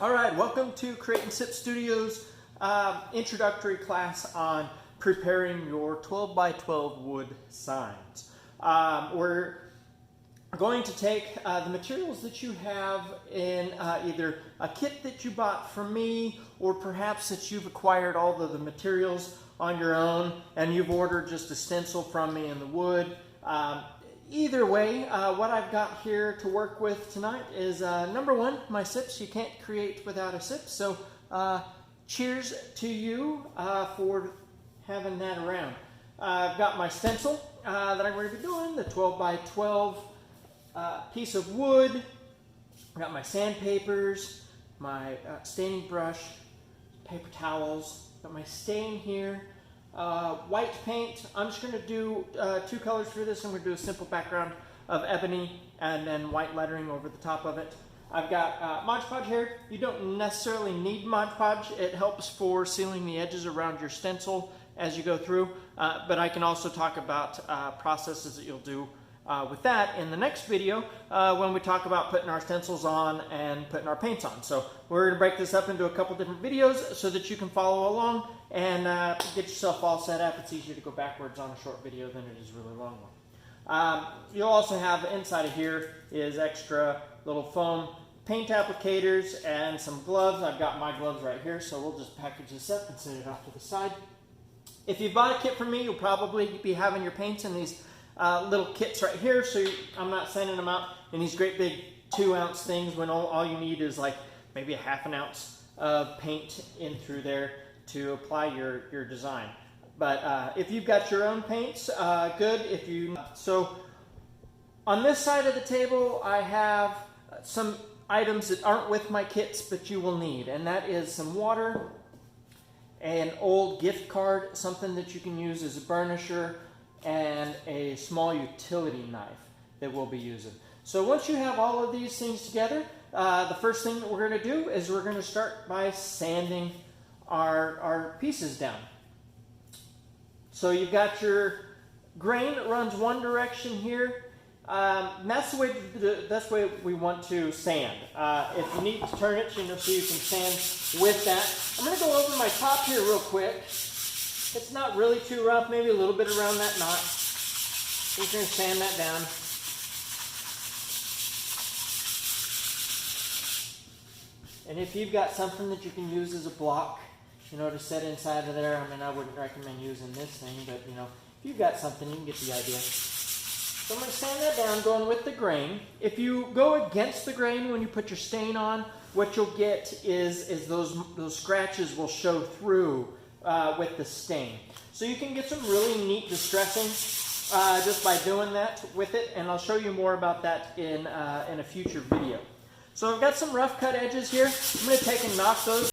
All right, welcome to Create and Sip Studios introductory class on preparing your 12 by 12 wood signs. We're going to take the materials that you have in either a kit that you bought from me, or perhaps that you've acquired all of the materials on your own and you've ordered just a stencil from me in the wood. Either way, what I've got here to work with tonight is number one, my sips. You can't create without a sip, so cheers to you for having that around. I've got my stencil that I'm going to be doing, the 12 by 12 piece of wood. I've got my sandpapers, my staining brush, paper towels, got my stain here. White paint. I'm just going to do two colors for this. I'm going to do a simple background of ebony and then white lettering over the top of it. I've got Mod Podge here. You don't necessarily need Mod Podge. It helps for sealing the edges around your stencil as you go through, but I can also talk about processes that you'll do with that in the next video when we talk about putting our stencils on and putting our paints on. So we're going to break this up into a couple different videos so that you can follow along and get yourself all set up. It's easier to go backwards on a short video than it is a really long one. You'll also have inside of here is extra little foam paint applicators and some gloves. I've got my gloves right here, so we'll just package this up and set it off to the side. If you bought a kit from me, you'll probably be having your paints in these little kits right here, so I'm not sending them out in these great big 2-ounce things when all you need is like maybe a ½ an ounce of paint in through there to apply your design. But if you've got your own paints, good. If you so on this side of the table, I have some items that aren't with my kits, but you will need, and that is some water, an old gift card, something that you can use as a burnisher, and a small utility knife that we'll be using. So once you have all of these things together, the first thing that we're going to do is we're going to start by sanding our pieces down. So you've got your grain that runs one direction here. That's the way we want to sand. If you need to turn it, so you can sand with that. I'm going to go over my top here real quick. It's not really too rough, maybe a little bit around that knot. We're going to sand that down. And if you've got something that you can use as a block, to set inside of there, I wouldn't recommend using this thing, but if you've got something, you can get the idea. So I'm going to sand that down, going with the grain. If you go against the grain when you put your stain on, what you'll get is those scratches will show through with the stain. So you can get some really neat distressing just by doing that with it, and I'll show you more about that in a future video. So I've got some rough cut edges here. I'm going to take and knock those.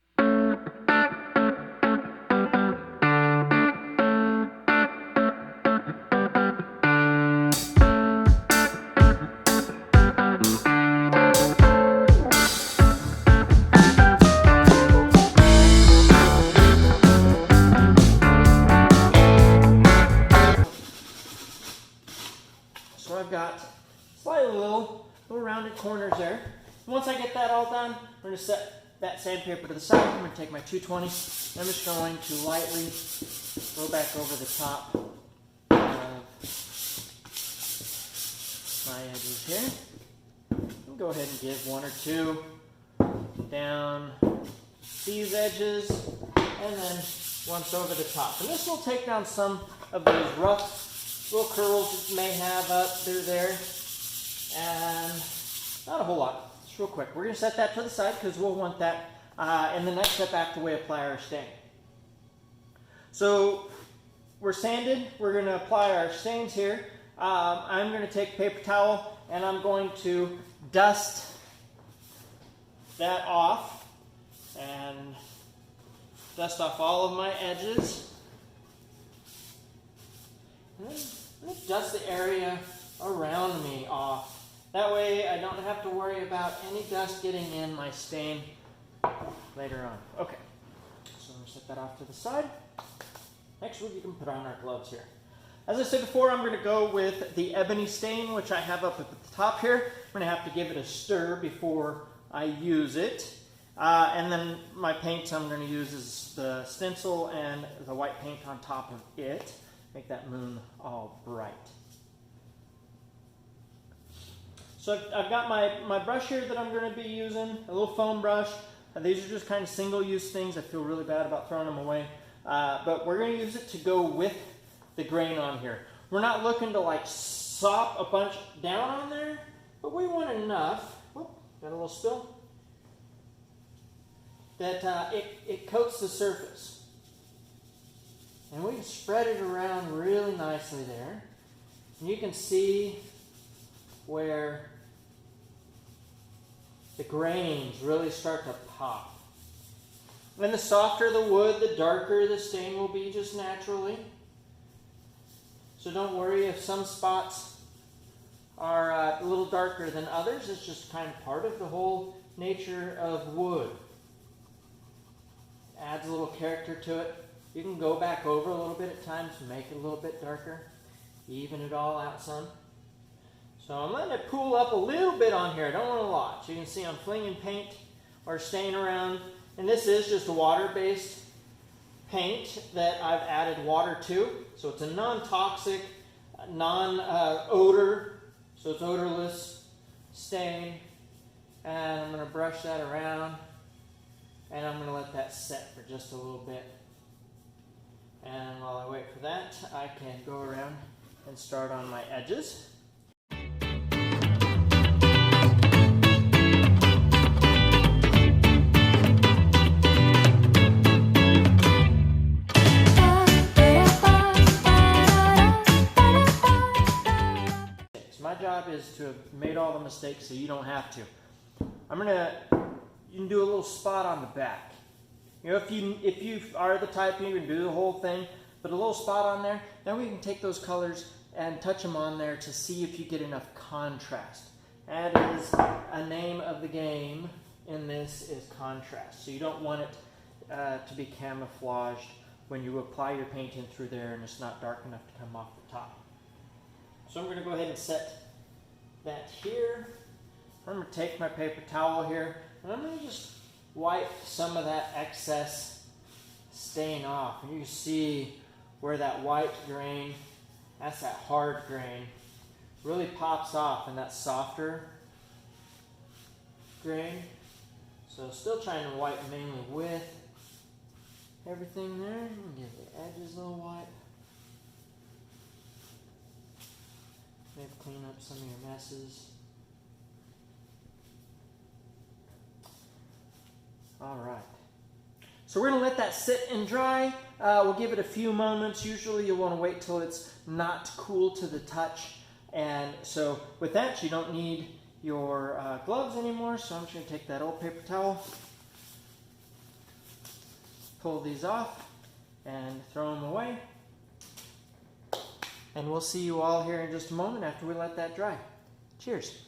I've got slightly little rounded corners there. Once I get that all done, we're going to set that sandpaper to the side. I'm going to take my 220. I'm just going to lightly go back over the top of my edges here. I'll go ahead and give one or two down these edges, and then once over the top. And this will take down some of those rough little curls that you may have up through there, and not a whole lot, just real quick. We're going to set that to the side because we'll want that in the next step after we apply our stain. So we're sanded, we're going to apply our stains here. I'm going to take a paper towel and I'm going to dust that off and dust off all of my edges. And then dust the area around me off. That way I don't have to worry about any dust getting in my stain later on. Okay, so I'm going to set that off to the side. Next we can put on our gloves here. As I said before, I'm going to go with the ebony stain, which I have up at the top here. I'm going to have to give it a stir before I use it. And then my paints I'm going to use is the stencil and the white paint on top of it. Make that moon all bright. So I've got my brush here that I'm going to be using, a little foam brush. These are just kind of single-use things. I feel really bad about throwing them away. But we're going to use it to go with the grain on here. We're not looking to like sop a bunch down on there, but we want enough. Whoop, got a little spill. That it coats the surface. And we can spread it around really nicely there. And you can see where the grains really start to pop. And the softer the wood, the darker the stain will be just naturally. So don't worry if some spots are a little darker than others. It's just kind of part of the whole nature of wood. Adds a little character to it. You can go back over a little bit at times and make it a little bit darker. Even it all out some. So I'm letting it pool up a little bit on here. I don't want a lot. So you can see I'm flinging paint or stain around. And this is just a water-based paint that I've added water to. So it's a non-toxic, non-odor, so it's odorless stain. And I'm going to brush that around. And I'm going to let that set for just a little bit. And while I wait for that, I can go around and start on my edges. My job is to have made all the mistakes so you don't have to. You can do a little spot on the back. You know, if you are the type, you can do the whole thing, but a little spot on there, then we can take those colors and touch them on there to see if you get enough contrast. That is a name of the game in this is contrast. So you don't want it to be camouflaged when you apply your paint in through there and it's not dark enough to come off the top. So I'm going to go ahead and set that here. I'm going to take my paper towel here and I'm going to just wipe some of that excess stain off. And you can see where that white grain, that's that hard grain, really pops off in that softer grain. So still trying to wipe mainly with everything there. Give the edges a little wipe. Maybe clean up some of your messes. All right. So we're going to let that sit and dry. We'll give it a few moments. Usually you'll want to wait till it's not cool to the touch. And so with that, you don't need your gloves anymore. So I'm just going to take that old paper towel, pull these off, and throw them away. And we'll see you all here in just a moment after we let that dry. Cheers.